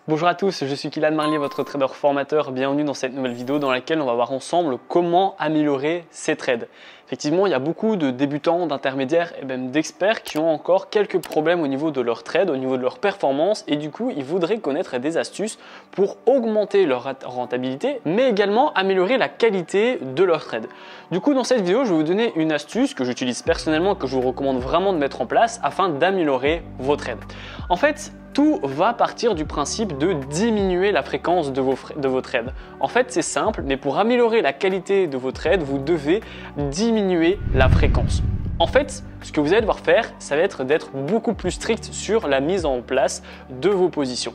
Bonjour à tous, je suis Kylian Marlier, votre trader formateur. Bienvenue dans cette nouvelle vidéo dans laquelle on va voir ensemble comment améliorer ses trades. Effectivement, il y a beaucoup de débutants, d'intermédiaires et même d'experts qui ont encore quelques problèmes au niveau de leur trade, au niveau de leur performance et du coup, ils voudraient connaître des astuces pour augmenter leur rentabilité mais également améliorer la qualité de leur trade. Du coup, dans cette vidéo, je vais vous donner une astuce que j'utilise personnellement et que je vous recommande vraiment de mettre en place afin d'améliorer vos trades. En fait, tout va partir du principe de diminuer la fréquence de vos trades. En fait, c'est simple, mais pour améliorer la qualité de vos trades, vous devez diminuer la fréquence. En fait, ce que vous allez devoir faire, ça va être d'être beaucoup plus strict sur la mise en place de vos positions.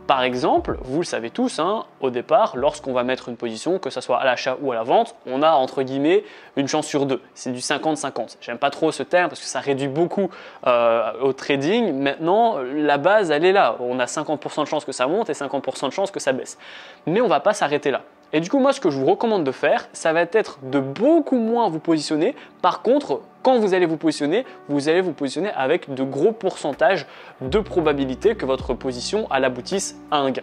Par exemple, vous le savez tous, au départ, lorsqu'on va mettre une position, que ce soit à l'achat ou à la vente, on a entre guillemets une chance sur deux. C'est du 50-50. J'aime pas trop ce terme parce que ça réduit beaucoup au trading. Maintenant, la base, elle est là. On a 50% de chance que ça monte et 50% de chance que ça baisse. Mais on ne va pas s'arrêter là. Et du coup, moi, ce que je vous recommande de faire, ça va être de beaucoup moins vous positionner. Par contre, quand vous allez vous positionner avec de gros pourcentages de probabilité que votre position aboutisse à un gain.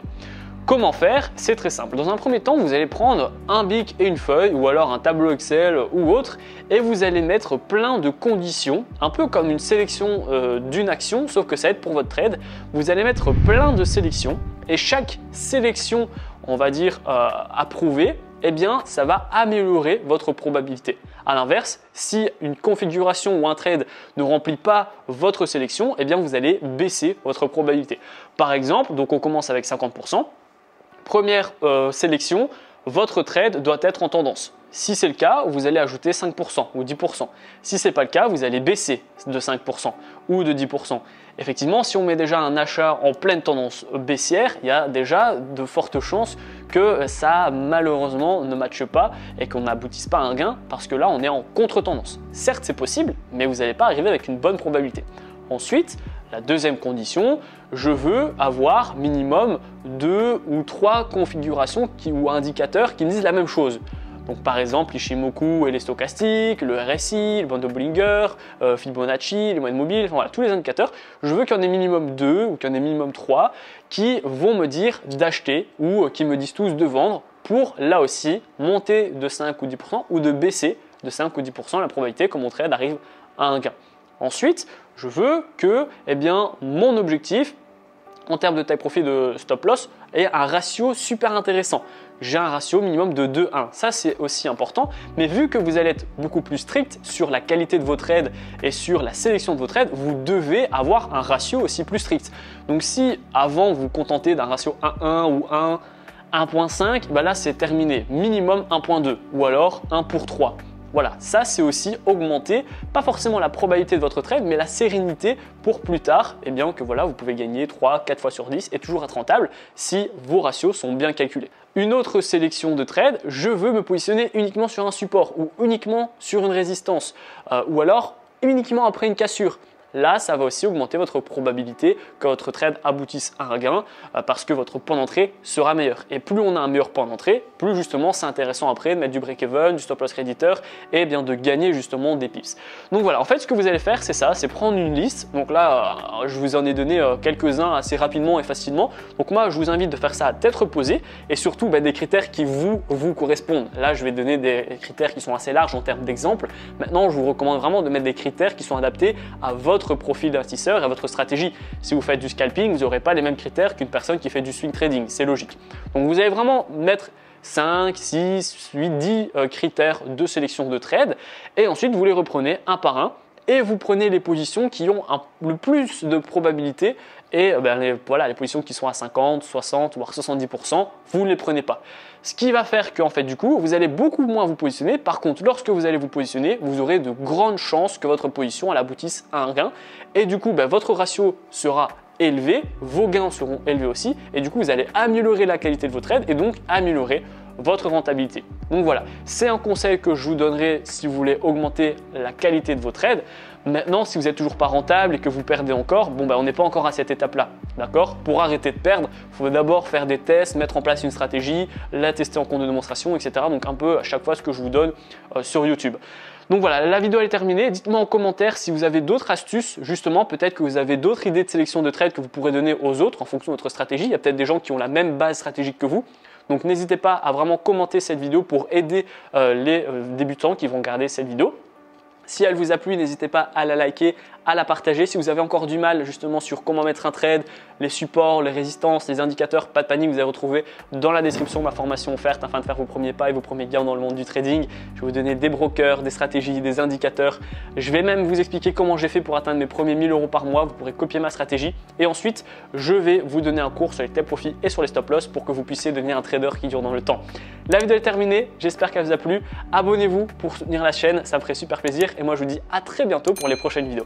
Comment faire? C'est très simple. Dans un premier temps, vous allez prendre un bic et une feuille ou alors un tableau Excel ou autre et vous allez mettre plein de conditions, un peu comme une sélection d'une action, sauf que ça va être pour votre trade. Vous allez mettre plein de sélections et chaque sélection, on va dire approuvée, eh bien, ça va améliorer votre probabilité. A l'inverse, si une configuration ou un trade ne remplit pas votre sélection, eh bien, vous allez baisser votre probabilité. Par exemple, donc on commence avec 50%. Première sélection, votre trade doit être en tendance. Si c'est le cas, vous allez ajouter 5% ou 10%. Si ce n'est pas le cas, vous allez baisser de 5% ou de 10%. Effectivement, si on met déjà un achat en pleine tendance baissière, il y a déjà de fortes chances que ça malheureusement ne matche pas et qu'on n'aboutisse pas à un gain parce que là, on est en contre-tendance. Certes, c'est possible, mais vous n'allez pas arriver avec une bonne probabilité. Ensuite, la deuxième condition, je veux avoir minimum 2 ou 3 configurations ou indicateurs qui me disent la même chose. Donc par exemple, l'Ishimoku et les stochastiques, le RSI, le bande de Bollinger, Fibonacci, les moyennes mobiles, enfin voilà, tous les indicateurs. Je veux qu'il y en ait minimum 2 ou qu'il y en ait minimum 3 qui vont me dire d'acheter ou qui me disent tous de vendre pour là aussi monter de 5 ou 10% ou de baisser de 5 ou 10% la probabilité que mon trade arrive à un gain. Ensuite, je veux que mon objectif en termes de taille profit de stop loss ait un ratio super intéressant. J'ai un ratio minimum de 2-1. Ça, c'est aussi important. Mais vu que vous allez être beaucoup plus strict sur la qualité de vos trades et sur la sélection de vos trades, vous devez avoir un ratio aussi plus strict. Donc si avant vous vous contentez d'un ratio 1-1 ou 1.5, là c'est terminé. Minimum 1.2 ou alors 1 pour 3. Voilà, ça c'est aussi augmenter, pas forcément la probabilité de votre trade, mais la sérénité pour plus tard, que voilà, vous pouvez gagner 3-4 fois sur 10 et toujours être rentable si vos ratios sont bien calculés. Une autre sélection de trade, je veux me positionner uniquement sur un support ou uniquement sur une résistance ou alors uniquement après une cassure. Là, ça va aussi augmenter votre probabilité que votre trade aboutisse à un gain parce que votre point d'entrée sera meilleur. Et plus on a un meilleur point d'entrée, plus justement c'est intéressant après de mettre du break-even, du stop-loss réditeur et de gagner justement des pips. Donc voilà, en fait ce que vous allez faire c'est ça, c'est prendre une liste. Donc là, je vous en ai donné quelques-uns assez rapidement et facilement. Donc moi, je vous invite de faire ça à tête reposée et surtout des critères qui vous correspondent. Là, je vais donner des critères qui sont assez larges en termes d'exemples. Maintenant, je vous recommande vraiment de mettre des critères qui sont adaptés à votre profil d'investisseur et à votre stratégie. Si vous faites du scalping, vous n'aurez pas les mêmes critères qu'une personne qui fait du swing trading, c'est logique. Donc vous allez vraiment mettre 5, 6, 8, 10 critères de sélection de trade et ensuite vous les reprenez un par un et vous prenez les positions qui ont le plus de probabilité et les positions qui sont à 50, 60 voire 70%, vous ne les prenez pas. Ce qui va faire que du coup, vous allez beaucoup moins vous positionner. Par contre, lorsque vous allez vous positionner, vous aurez de grandes chances que votre position aboutisse à un gain et du coup, votre ratio sera élevé, vos gains seront élevés aussi et du coup, vous allez améliorer la qualité de votre trade et donc améliorer votre rentabilité. Donc voilà, c'est un conseil que je vous donnerai si vous voulez augmenter la qualité de vos trades. Maintenant, si vous n'êtes toujours pas rentable et que vous perdez encore, bon, on n'est pas encore à cette étape-là. D'accord? Pour arrêter de perdre, il faut d'abord faire des tests, mettre en place une stratégie, la tester en compte de démonstration, etc. Donc un peu à chaque fois ce que je vous donne sur YouTube. Donc voilà, la vidéo elle est terminée. Dites-moi en commentaire si vous avez d'autres astuces, justement, peut-être que vous avez d'autres idées de sélection de trades que vous pourrez donner aux autres en fonction de votre stratégie. Il y a peut-être des gens qui ont la même base stratégique que vous. Donc n'hésitez pas à vraiment commenter cette vidéo pour aider les débutants qui vont regarder cette vidéo. Si elle vous a plu, n'hésitez pas à la liker, à la partager. Si vous avez encore du mal justement sur comment mettre un trade, les supports, les résistances, les indicateurs, pas de panique, vous allez retrouver dans la description ma formation offerte afin de faire vos premiers pas et vos premiers gains dans le monde du trading. Je vais vous donner des brokers, des stratégies, des indicateurs. Je vais même vous expliquer comment j'ai fait pour atteindre mes premiers 1000 € par mois. Vous pourrez copier ma stratégie et ensuite je vais vous donner un cours sur les take profit et sur les stop loss pour que vous puissiez devenir un trader qui dure dans le temps. La vidéo est terminée, j'espère qu'elle vous a plu. Abonnez-vous pour soutenir la chaîne, ça me ferait super plaisir et moi je vous dis à très bientôt pour les prochaines vidéos.